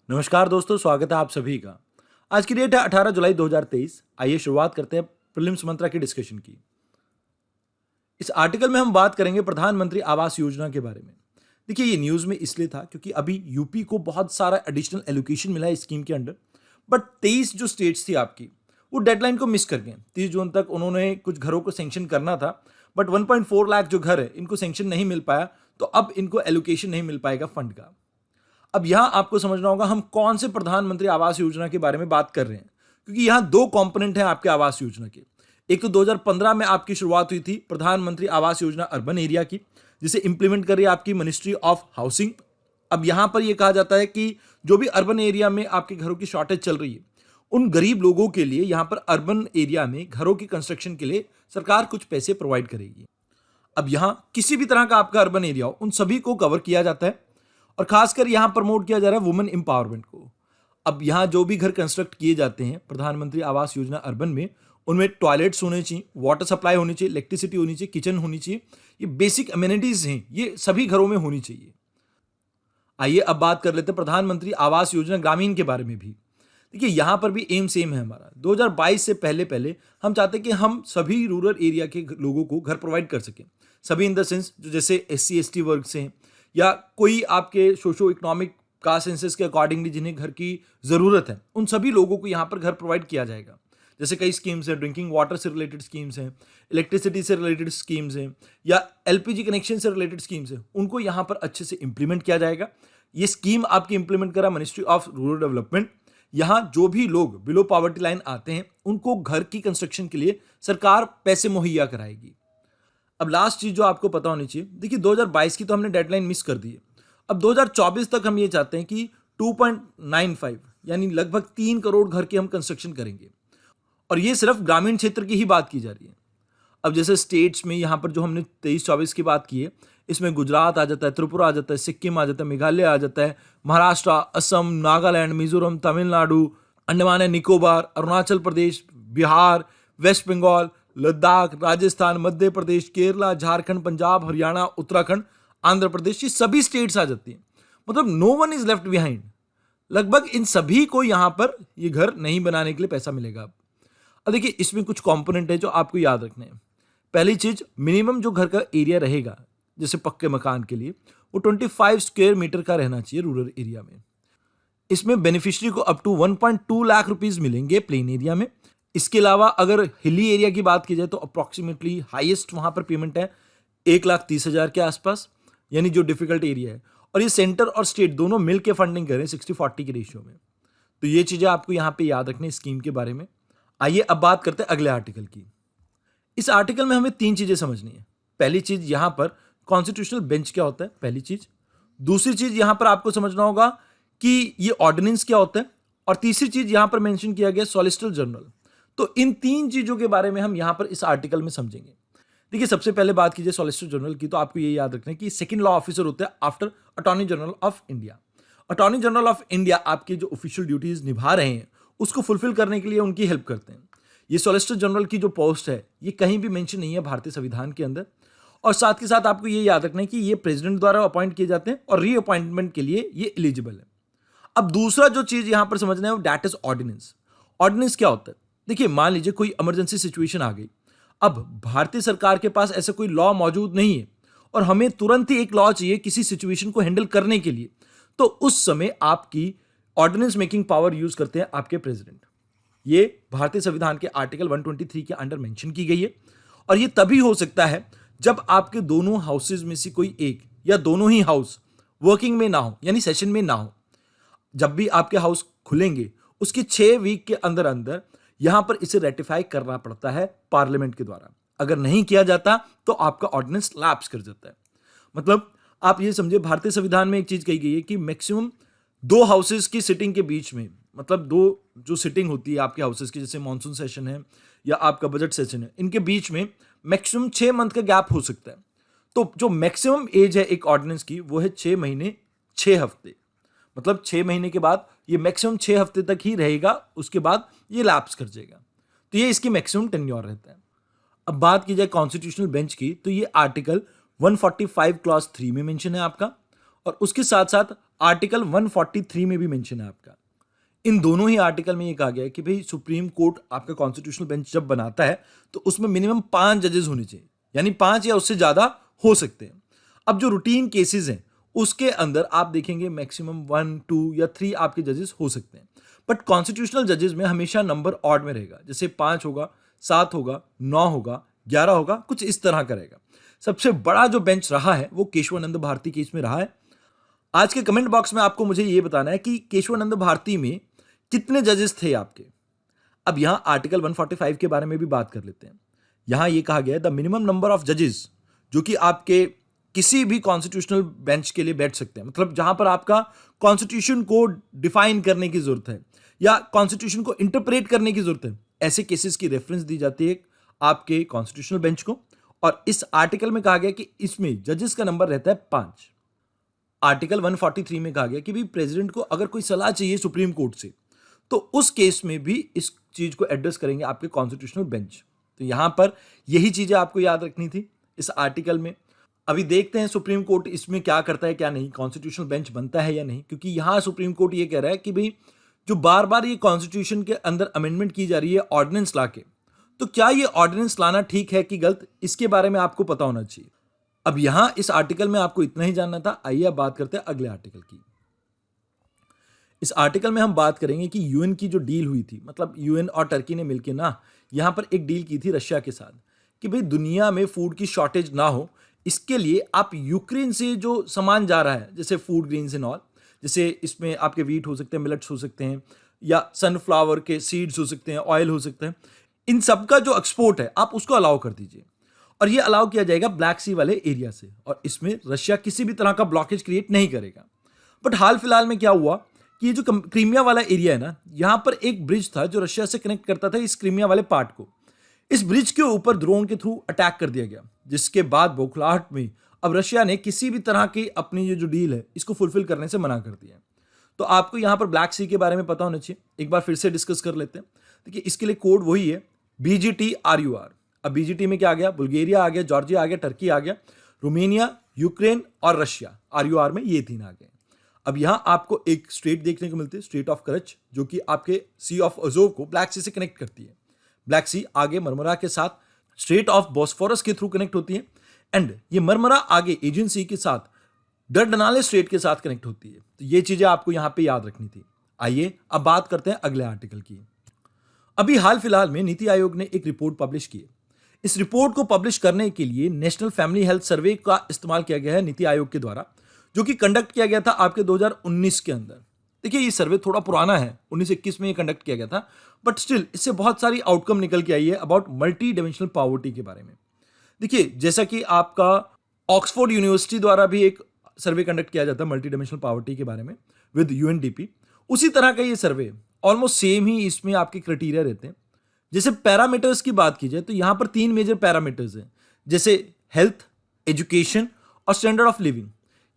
नमस्कार दोस्तों, स्वागत है आप सभी का। आज की डेट है 18 जुलाई 2023। आइए शुरुआत करते हैं प्रीलिम्स मंत्रा की डिस्कशन की। इस आर्टिकल में हम बात करेंगे प्रधानमंत्री आवास योजना के बारे में। देखिए, ये न्यूज़ में इसलिए था क्योंकि अभी यूपी को बहुत सारा एडिशनल एलोकेशन मिला है इस स्कीम के अंडर, बट 23 जो स्टेट्स थी आपकी, वो डेडलाइन को मिस कर गए। 30 जून तक उन्होंने कुछ घरों को सेंक्शन करना था, बट 1.4 लाख जो घर है इनको सेंक्शन नहीं मिल पाया, तो अब इनको एलोकेशन नहीं मिल पाएगा फंड का। अब यहां आपको समझना होगा हम कौन से प्रधानमंत्री आवास योजना के बारे में बात कर रहे हैं, क्योंकि यहां दो कंपोनेंट हैं आपके आवास योजना के। एक तो 2015 में आपकी शुरुआत हुई थी प्रधानमंत्री आवास योजना अर्बन एरिया की, जिसे इंप्लीमेंट कर रही है आपकी मिनिस्ट्री ऑफ हाउसिंग। अब यहां पर यह कहा जाता है कि जो भी अर्बन एरिया में आपके घरों की शॉर्टेज चल रही है, उन गरीब लोगों के लिए यहां पर अर्बन एरिया में घरों की कंस्ट्रक्शन के लिए सरकार कुछ पैसे प्रोवाइड करेगी। अब यहां किसी भी तरह का आपका अर्बन एरिया हो, उन सभी को कवर किया जाता है, और खासकर यहां प्रमोट किया जा रहा है वुमेन एम्पावरमेंट को। अब यहां जो भी घर कंस्ट्रक्ट किए जाते हैं प्रधानमंत्री आवास योजना अर्बन में, उनमें टॉयलेट्स होने चाहिए, वाटर सप्लाई होनी चाहिए, इलेक्ट्रिसिटी होनी चाहिए, किचन होनी चाहिए। ये बेसिक अमेनिटीज हैं, ये सभी घरों में होनी चाहिए। आइए अब बात कर लेते हैं प्रधानमंत्री आवास योजना ग्रामीण के बारे में भी। देखिए, यहां पर भी एम सेम है हमारा। 2022 से पहले पहले हम चाहते हैं कि हम सभी रूरल एरिया के लोगों को घर प्रोवाइड कर सकें। सभी इन द सेंस जो जैसे SC ST वर्ग से हैं, या कोई आपके सोशो इकोनॉमिक कास्ट सेंसस के अकॉर्डिंगली जिन्हें घर की ज़रूरत है, उन सभी लोगों को यहाँ पर घर प्रोवाइड किया जाएगा। जैसे कई स्कीम्स हैं, ड्रिंकिंग वाटर से रिलेटेड स्कीम्स हैं, इलेक्ट्रिसिटी से रिलेटेड स्कीम्स हैं, या LPG कनेक्शन से रिलेटेड स्कीम्स हैं, उनको यहाँ पर अच्छे से इंप्लीमेंट किया जाएगा। ये स्कीम आपकी इंप्लीमेंट करा मिनिस्ट्री ऑफ रूरल डेवलपमेंट। यहाँ जो भी लोग बिलो पॉवर्टी लाइन आते हैं, उनको घर की कंस्ट्रक्शन के लिए सरकार पैसे मुहैया कराएगी। अब लास्ट चीज जो आपको पता होनी चाहिए, देखिए 2022 की तो हमने डेडलाइन मिस कर दी है। अब 2024 तक हम ये चाहते हैं कि 2.95 यानी लगभग 3 करोड़ घर की हम कंस्ट्रक्शन करेंगे, और ये सिर्फ ग्रामीण क्षेत्र की ही बात की जा रही है। अब जैसे स्टेट्स में यहाँ पर जो हमने 23-24 की बात की है, इसमें गुजरात आ जाता है, त्रिपुरा आ जाता है, सिक्किम आ जाता है, मेघालय आ जाता है, महाराष्ट्र, असम, नागालैंड, मिजोरम, तमिलनाडु, अंडमान एंड निकोबार, अरुणाचल प्रदेश, बिहार, वेस्ट बंगाल, लद्दाख, राजस्थान, मध्य प्रदेश, केरला, झारखंड, पंजाब, हरियाणा, उत्तराखंड, आंध्र प्रदेश, ये सभी स्टेट्स आ जाती हैं। मतलब no one is left behind. लगभग इन सभी को यहां पर ये घर नहीं बनाने के लिए पैसा मिलेगा। अब देखिए, इसमें कुछ कंपोनेंट है जो आपको याद रखने हैं। पहली चीज, मिनिमम जो घर का एरिया रहेगा जैसे पक्के मकान के लिए, वो 25 स्क्वायर मीटर का रहना चाहिए रूरल एरिया में। इसमें बेनिफिशियरी को अप टू 1.2 लाख रुपीज मिलेंगे प्लेन एरिया में। इसके अलावा अगर हिली एरिया की बात की जाए तो अप्रॉक्सीमेटली हाईएस्ट वहां पर पेमेंट है 1,30,000 के आसपास, यानी जो डिफिकल्ट एरिया है। और ये सेंटर और स्टेट दोनों मिलकर फंडिंग करें 60-40 के रेशियो में। तो ये चीजें आपको यहां पे याद रखनी स्कीम के बारे में। आइए अब बात करते हैं अगले आर्टिकल की। इस आर्टिकल में हमें 3 चीजें समझनी है। पहली चीज, यहां पर कॉन्स्टिट्यूशनल बेंच क्या होता है, पहली चीज। दूसरी चीज, यहां पर आपको समझना होगा कि ये ऑर्डिनेंस क्या होता है। और तीसरी चीज यहां पर मेंशन किया गया सॉलिसिटर जनरल। तो इन 3 चीजों के बारे में हम यहां पर इस आर्टिकल में समझेंगे। देखिए, सबसे पहले बात कीजिए सॉलिसिटर जनरल की, तो आपको ये याद रखना है कि सेकंड लॉ ऑफिसर होते हैं after attorney general of India. Attorney general of India आपकी जो ऑफिशियल ड्यूटीज निभा रहे हैं उसको फुलफिल करने के लिए उनकी हेल्प करते हैं। ये सॉलिसिटर जनरल की जो पोस्ट है, ये कहीं भी मेंशन नहीं है भारतीय संविधान के अंदर। और साथ के साथ आपको ये याद रखना है कि ये प्रेसिडेंट द्वारा अपॉइंट किए जाते हैं और रीअपॉइंटमेंट के लिए ये एलिजिबल है। अब दूसरा जो चीज यहां पर समझना है वो दैट इज ऑर्डिनेंस। ऑर्डिनेंस क्या होता है? देखिए, मान लीजिए कोई इमरजेंसी सिचुएशन आ गई। अब भारतीय सरकार के पास ऐसा कोई लॉ मौजूद नहीं है, और हमें तुरंत ही एक लॉ चाहिए किसी सिचुएशन को हैंडल करने के लिए। तो उस समय आपकी ऑर्डिनेंस मेकिंग पावर यूज करते हैं आपके प्रेसिडेंट। ये भारतीय संविधान के आर्टिकल 123 के अंडर मेंशन की गई है। और ये तभी हो सकता है जब आपके दोनों हाउसेज में से कोई एक या दोनों ही हाउस वर्किंग में ना हो, यानी सेशन में ना हो। जब भी आपके हाउस खुलेंगे उसके 6 वीक के अंदर अंदर यहां पर इसे रेटिफाई करना पड़ता है पार्लियामेंट के द्वारा। अगर नहीं किया जाता तो आपका ऑर्डिनेंस लैप्स कर जाता है। मतलब आप ये समझिए, भारतीय संविधान में एक चीज कही गई है कि मैक्सिमम 2 हाउसेज की सिटिंग के बीच में, मतलब 2 जो सिटिंग होती है आपके हाउसेज की, जैसे मॉनसून सेशन है या आपका बजट सेशन है, इनके बीच में मैक्सिमम 6 मंथ का गैप हो सकता है। तो जो मैक्सिमम एज है एक ऑर्डिनेंस की, वो है 6 महीने 6 हफ्ते। मतलब 6 महीने के बाद ये मैक्सिमम 6 हफ्ते तक ही रहेगा, उसके बाद ये लैप्स कर जाएगा। तो ये इसकी मैक्सिमम टेन्योर रहता है। अब बात की जाए कॉन्स्टिट्यूशनल बेंच की, तो ये आर्टिकल 145 क्लॉज 3 में मेंशन है आपका। और उसके साथ साथ आर्टिकल 143 में भी मेंशन है आपका। इन दोनों ही आर्टिकल में ये कहा गया है कि भाई सुप्रीम कोर्ट आपका कॉन्स्टिट्यूशनल बेंच जब बनाता है तो उसमें मिनिमम 5 जजेस होने चाहिए, यानी 5 या उससे ज्यादा हो सकते हैं। अब जो रूटीन केसेस हैं उसके अंदर आप देखेंगे मैक्सिमम 1, 2 या 3 आपके जजेस हो सकते हैं, बट कॉन्स्टिट्यूशनल जजेस में हमेशा नंबर ऑड में रहेगा, जैसे 5 होगा, 7 होगा, 9 होगा, 11 होगा, कुछ इस तरह का रहेगा। सबसे बड़ा जो बेंच रहा है वो केशवानंद भारती केस में रहा है। आज के कमेंट बॉक्स में आपको मुझे ये बताना है कि केशवानंद भारती में कितने जजेस थे आपके। अब यहां आर्टिकल 145 के बारे में भी बात कर लेते हैं। यहां यह कहा गया है द मिनिमम नंबर ऑफ जजेस जो कि आपके किसी भी कॉन्स्टिट्यूशनल बेंच के लिए बैठ सकते हैं, मतलब जहां पर आपका कॉन्स्टिट्यूशन को डिफाइन करने की जरूरत है या कॉन्स्टिट्यूशन को इंटरप्रेट करने की जरूरत है, ऐसे केसेस की रेफरेंस दी जाती है आपके कॉन्स्टिट्यूशनल बेंच को। और इस आर्टिकल में कहा गया कि इसमें जजेस का नंबर रहता है 5। आर्टिकल 143 में कहा गया कि भाई प्रेसिडेंट को अगर कोई सलाह चाहिए सुप्रीम कोर्ट से तो उस केस में भी इस चीज को एड्रेस करेंगे आपके कॉन्स्टिट्यूशनल बेंच। तो यहां पर यही चीजें आपको याद रखनी थी इस आर्टिकल में। अभी देखते हैं सुप्रीम कोर्ट इसमें क्या करता है क्या नहीं, कॉन्स्टिट्यूशनल बेंच बनता है या नहीं, क्योंकि यहां सुप्रीम कोर्ट ये कह रहा है कि भाई जो बार बार ये कॉन्स्टिट्यूशन के अंदर अमेंडमेंट की जा रही है ऑर्डिनेंस लाके, तो क्या ये ऑर्डिनेंस लाना ठीक है कि गलत, इसके बारे में आपको पता होना चाहिए। अब यहां इस आर्टिकल में आपको इतना ही जानना था। आइए अब बात करते हैं अगले आर्टिकल की। इस आर्टिकल में हम बात करेंगे कि यूएन की जो डील हुई थी, मतलब यूएन और टर्की ने मिलकर ना यहां पर एक डील की थी रशिया के साथ कि भाई दुनिया में फूड की शॉर्टेज ना हो, इसके लिए आप यूक्रेन से जो सामान जा रहा है जैसे फूड ग्रेन्स एंड ऑल, जैसे इसमें आपके वीट हो सकते हैं, मिलेट्स हो सकते हैं, या सनफ्लावर के सीड्स हो सकते हैं, ऑयल हो सकते हैं, इन सब का जो एक्सपोर्ट है आप उसको अलाउ कर दीजिए। और ये अलाउ किया जाएगा ब्लैक सी वाले एरिया से, और इसमें रशिया किसी भी तरह का ब्लॉकेज क्रिएट नहीं करेगा। बट हाल फिलहाल में क्या हुआ कि ये जो क्रीमिया वाला एरिया है ना, यहां पर एक ब्रिज था जो रशिया से कनेक्ट करता था इस क्रीमिया वाले पार्ट को। इस ब्रिज के ऊपर ड्रोन के थ्रू अटैक कर दिया गया, जिसके बाद बौखलाहट में अब रशिया ने किसी भी तरह की अपनी ये जो डील है इसको फुलफिल करने से मना कर दिया। तो आपको यहां पर ब्लैक सी के बारे में पता होना चाहिए। एक बार फिर से डिस्कस कर लेते हैं। देखिए इसके लिए कोड वही है BGTRUR। अब BGT में क्या आ गया, बुल्गारिया आ गया, जॉर्जिया आ गया, टर्की आ गया, रोमेनिया, यूक्रेन और रशिया। RUR में ये 3 आ गए। अब यहां आपको एक स्ट्रेट देखने को मिलती है, स्ट्रेट ऑफ करच, जो कि आपके सी ऑफ अजोव को ब्लैक सी से कनेक्ट करती है। ब्लैक सी आगे मरमरा के साथ स्ट्रेट ऑफ बॉस्फोरस के थ्रू कनेक्ट होती है, एंड ये मरमरा आगे एजियन सी के साथ डरडनाले स्ट्रेट के साथ कनेक्ट होती है। तो ये चीजें आपको यहां पे याद रखनी थी। आइए अब बात करते हैं अगले आर्टिकल की। अभी हाल फिलहाल में नीति आयोग ने एक रिपोर्ट पब्लिश की है। इस रिपोर्ट को पब्लिश करने के लिए नेशनल फैमिली हेल्थ सर्वे का इस्तेमाल किया गया है नीति आयोग के द्वारा, जो कि कंडक्ट किया गया था आपके 2019 के अंदर। देखिए ये सर्वे थोड़ा पुराना है, 1921 में ये कंडक्ट किया गया था, बट स्टिल इससे बहुत सारी आउटकम निकल के आई है अबाउट मल्टी डिमेंशनल पॉवर्टी के बारे में। देखिए जैसा कि आपका ऑक्सफोर्ड यूनिवर्सिटी द्वारा भी एक सर्वे कंडक्ट किया जाता है मल्टी डिमेंशनल पॉवर्टी के बारे में विद UNDP, उसी तरह का ये सर्वे ऑलमोस्ट सेम ही इसमें आपके क्राइटेरिया रहते हैं। जैसे पैरामीटर्स की बात की जाए तो यहां पर 3 मेजर पैरामीटर्स हैं, जैसे हेल्थ, एजुकेशन और स्टैंडर्ड ऑफ लिविंग।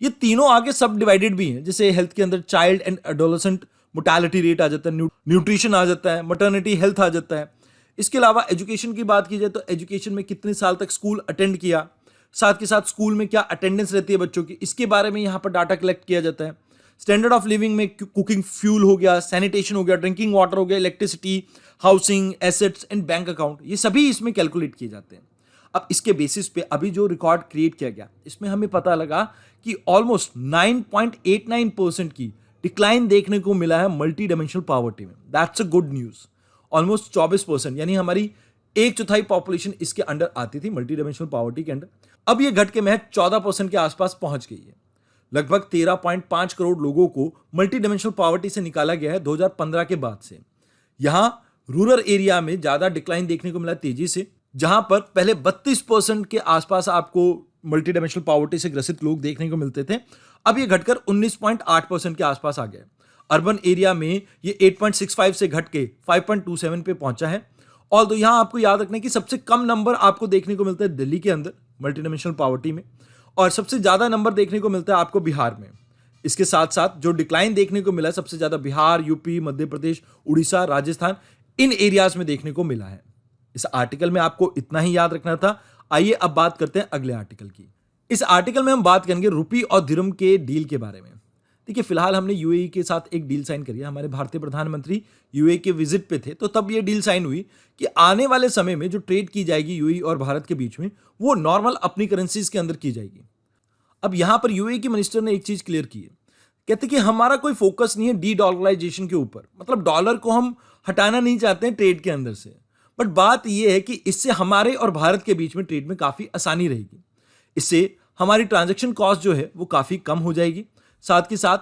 ये तीनों आगे सब डिवाइडेड भी हैं, जैसे हेल्थ के अंदर child and adolescent mortality rate आ जाता है, न्यूट्रिशन आ जाता है, मटर्निटी हेल्थ आ जाता है। इसके अलावा एजुकेशन की बात की जाए तो एजुकेशन में कितने साल तक स्कूल अटेंड किया, साथ के साथ स्कूल में क्या अटेंडेंस रहती है बच्चों की, इसके बारे में यहाँ पर डाटा कलेक्ट किया जाता है। स्टैंडर्ड ऑफ लिविंग में कुकिंग फ्यूल हो गया, सैनिटेशन हो गया, ड्रिंकिंग वाटर हो गया, electricity, housing, assets and bank account, ये सभी इसमें कैलकुलेट किए जाते हैं। अब इसके बेसिस पे अभी जो रिकॉर्ड क्रिएट किया गया इसमें हमें पता लगा कि ऑलमोस्ट 9.89% की डिक्लाइन देखने को मिला है मल्टी डायमेंशनल पॉवर्टी में। That's a good news. Almost 24%, यानी हमारी 1/4 पॉपुलेशन इसके अंडर आती थी मल्टी डायमेंशनल पॉवर्टी के अंडर। अब ये घट के महज 14% के आसपास पहुंच गई है। लगभग 13.5 करोड़ लोगों को मल्टी डायमेंशनल पॉवर्टी से निकाला गया है 2015 के बाद से। यहां रूरल एरिया में ज्यादा डिक्लाइन देखने को मिला तेजी से, जहां पर पहले 32% के आसपास आपको मल्टी डायमेंशनल पॉवर्टी से ग्रसित लोग देखने को मिलते थे। अब ये घटकर 19.8% के आसपास आ गया। अर्बन एरिया में ये 8.65 से घट के 5.27 पे पहुंचा है। और तो यहां आपको याद रखना है कि सबसे कम नंबर आपको देखने को मिलता है दिल्ली के अंदर मल्टी डायमेंशनल पॉवर्टी में, और सबसे ज्यादा नंबर देखने को मिलता है आपको बिहार में। इसके साथ साथ जो डिक्लाइन देखने को मिला है सबसे ज्यादा बिहार, यूपी, मध्य प्रदेश, उड़ीसा, राजस्थान, इन एरियाज में देखने को मिला है। इस आर्टिकल में आपको इतना ही याद रखना था। आइए अब बात करते हैं अगले आर्टिकल की। इस आर्टिकल में हम बात करेंगे रुपी और दिरहम के डील के बारे में। देखिए फिलहाल हमने यूएई के साथ एक डील साइन करी है, हमारे भारतीय प्रधानमंत्री यूएई के विजिट पे थे, तो तब ये डील साइन हुई कि आने वाले समय में जो ट्रेड की जाएगी यूएई और भारत के बीच में, वो नॉर्मल अपनी करेंसीज के अंदर की जाएगी। अब यहां पर यूएई के मिनिस्टर ने एक चीज क्लियर की है, कहते कि हमारा कोई फोकस नहीं है डी डॉलराइजेशन के ऊपर, मतलब डॉलर को हम हटाना नहीं चाहते हैं ट्रेड के अंदर से, बट बात यह है कि इससे हमारे और भारत के बीच में ट्रेड में काफी आसानी रहेगी। इससे हमारी ट्रांजैक्शन कॉस्ट जो है वो काफी कम हो जाएगी, साथ के साथ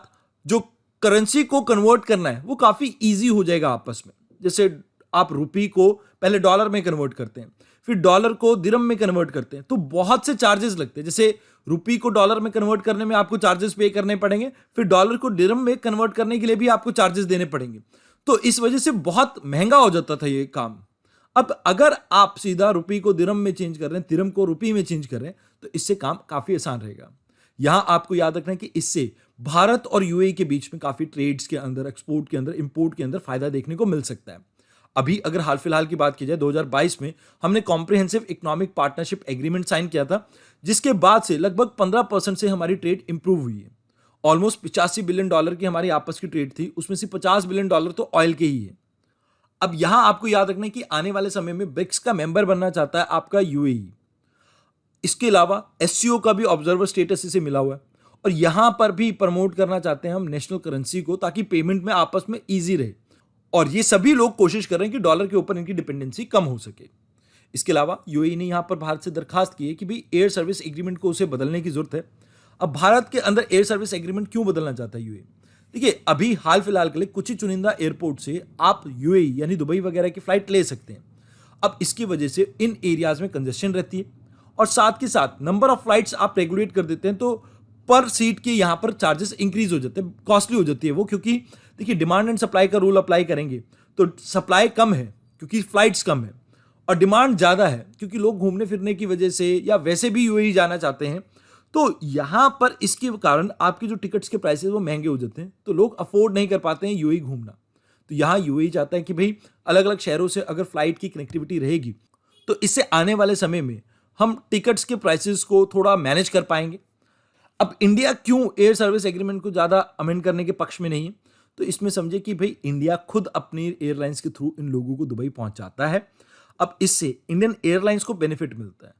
जो करेंसी को कन्वर्ट करना है वो काफी इजी हो जाएगा आपस में। जैसे आप रुपी को पहले डॉलर में कन्वर्ट करते हैं, फिर डॉलर को दिरहम में कन्वर्ट करते हैं, तो बहुत से चार्जेस लगते हैं। जैसे रुपी को डॉलर में कन्वर्ट करने में आपको चार्जेस पे करने पड़ेंगे, फिर डॉलर को दिरहम में कन्वर्ट करने के लिए भी आपको चार्जेस देने पड़ेंगे, तो इस वजह से बहुत महंगा हो जाता था ये काम। अब अगर आप सीधा रुपी को दिरहम में चेंज कर रहे हैं, दिरहम को रुपी में चेंज कर रहे हैं, तो इससे काम काफी आसान रहेगा। यहां आपको याद रखना है कि इससे भारत और यूएई के बीच में काफी ट्रेड्स के अंदर, एक्सपोर्ट के अंदर, इंपोर्ट के अंदर फायदा देखने को मिल सकता है। अभी अगर हाल फिलहाल की बात की जाए, 2022 में हमने comprehensive economic partnership agreement sign किया था, जिसके बाद से लगभग 15% से हमारी ट्रेड इंप्रूव हुई है। ऑलमोस्ट $85 बिलियन की हमारी आपस की ट्रेड थी, उसमें से $50 बिलियन तो ऑयल के ही है। अब यहां आपको याद रखना है कि आने वाले समय में ब्रिक्स का मेंबर बनना चाहता है आपका यूएई। इसके अलावा एससीओ का भी ऑब्जर्वर स्टेटस इसे मिला हुआ है, और यहां पर भी प्रमोट करना चाहते हैं हम नेशनल करेंसी को, ताकि पेमेंट में आपस में इजी रहे। और ये सभी लोग कोशिश कर रहे हैं कि डॉलर के ऊपर इनकी डिपेंडेंसी कम हो सके। इसके अलावा यूएई ने यहां पर भारत से दरखास्त की है कि भाई एयर सर्विस एग्रीमेंट को उसे बदलने की जरूरत है। अब भारत के अंदर एयर सर्विस एग्रीमेंट क्यों बदलना चाहता है यूएई? देखिए अभी हाल फिलहाल के लिए कुछ ही चुनिंदा एयरपोर्ट से आप यूएई यानी दुबई वगैरह की फ्लाइट ले सकते हैं। अब इसकी वजह से इन एरियाज में कंजेशन रहती है, और साथ के साथ नंबर ऑफ फ्लाइट्स आप रेगुलेट कर देते हैं, तो पर सीट के यहां पर चार्जेस इंक्रीज हो जाते हैं, कॉस्टली हो जाती है वो। क्योंकि देखिए डिमांड एंड सप्लाई का रूल अप्लाई करेंगे तो सप्लाई कम है क्योंकि फ्लाइट्स कम है, और डिमांड ज़्यादा है क्योंकि लोग घूमने फिरने की वजह से या वैसे भी यूएई जाना चाहते हैं। तो यहाँ पर इसके कारण आपके जो टिकट्स के प्राइसेस वो महंगे हो जाते हैं, तो लोग अफोर्ड नहीं कर पाते हैं यूएई घूमना। तो यहाँ यूएई चाहता है कि भाई अलग अलग शहरों से अगर फ्लाइट की कनेक्टिविटी रहेगी तो इससे आने वाले समय में हम टिकट्स के प्राइसेस को थोड़ा मैनेज कर पाएंगे। अब इंडिया क्यों एयर सर्विस एग्रीमेंट को ज़्यादा अमेंड करने के पक्ष में नहीं है? तो इसमें समझे कि भाई इंडिया खुद अपनी एयरलाइंस के थ्रू इन लोगों को दुबई पहुंचाता है। अब इससे इंडियन एयरलाइंस को बेनिफिट मिलता है,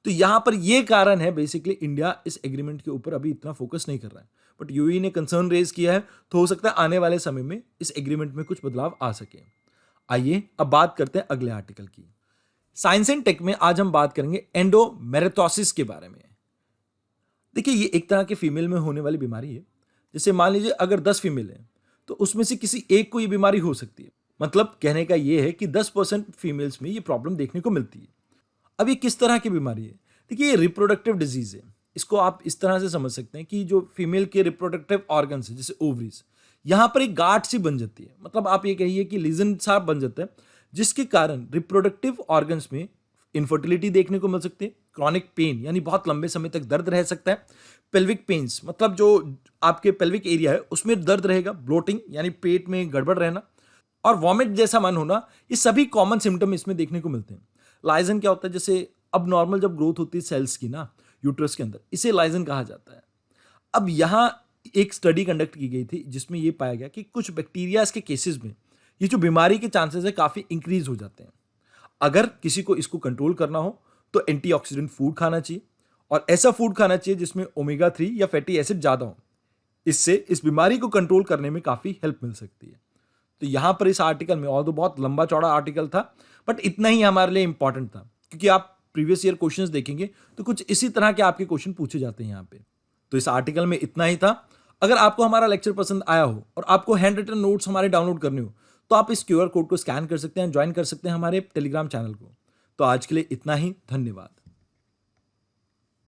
तो यहां पर यह कारण है बेसिकली इंडिया इस एग्रीमेंट के ऊपर अभी इतना फोकस नहीं कर रहा है। बट यूएई ने कंसर्न रेज किया है, तो हो सकता है आने वाले समय में इस एग्रीमेंट में कुछ बदलाव आ सके। आइए अब बात करते हैं अगले आर्टिकल की। साइंस एंड टेक में आज हम बात करेंगे एंडोमेट्रियोसिस के बारे में। देखिए ये एक तरह के फीमेल में होने वाली बीमारी है। जैसे मान लीजिए अगर 10 फीमेल हैं तो उसमें से किसी एक को ये बीमारी हो सकती है। मतलब कहने का ये है कि 10% फीमेल्स में ये प्रॉब्लम देखने को मिलती है। अब ये किस तरह की बीमारी है? देखिए ये रिप्रोडक्टिव डिजीज है। इसको आप इस तरह से समझ सकते हैं कि जो फीमेल के रिप्रोडक्टिव ऑर्गन्स है जैसे ओवरीज, यहाँ पर एक गांठ सी बन जाती है। मतलब आप ये कहिए कि लीजन सा बन जाता है, जिसके कारण रिप्रोडक्टिव ऑर्गन्स में इनफर्टिलिटी देखने को मिल सकती है। क्रॉनिक पेन यानी बहुत लंबे समय तक दर्द रह सकता है। पेल्विक पेन्स मतलब जो आपके पेल्विक एरिया है उसमें दर्द रहेगा। ब्लोटिंग यानी पेट में गड़बड़ रहना, और वॉमिट जैसा मन होना, ये सभी कॉमन सिम्टम इसमें देखने को मिलते हैं। लाइजन क्या होता है? जैसे अब नॉर्मल जब ग्रोथ होती है सेल्स की ना यूट्रस के अंदर, इसे लाइजन कहा जाता है। अब यहाँ एक स्टडी कंडक्ट की गई थी जिसमें यह पाया गया कि कुछ बैक्टीरियाज के केसेस में ये जो बीमारी के चांसेस है काफ़ी इंक्रीज हो जाते हैं। अगर किसी को इसको कंट्रोल करना हो तो एंटीऑक्सीडेंट फूड खाना चाहिए, और ऐसा फूड खाना चाहिए जिसमें ओमेगा 3 या फैटी एसिड ज़्यादा हो। इससे इस बीमारी को कंट्रोल करने में काफ़ी हेल्प मिल सकती है। तो यहाँ पर इस आर्टिकल में, और तो बहुत लंबा चौड़ा आर्टिकल था, बट इतना ही हमारे लिए इंपॉर्टेंट था क्योंकि आप प्रीवियस ईयर क्वेश्चंस देखेंगे तो कुछ इसी तरह के आपके क्वेश्चन पूछे जाते हैं यहाँ पे। तो इस आर्टिकल में इतना ही था। अगर आपको हमारा लेक्चर पसंद आया हो और आपको हैंड रिटन नोट्स हमारे डाउनलोड करने हो तो आप इस QR कोड को स्कैन कर सकते हैं, ज्वाइन कर सकते हैं हमारे टेलीग्राम चैनल को। तो आज के लिए इतना ही, धन्यवाद।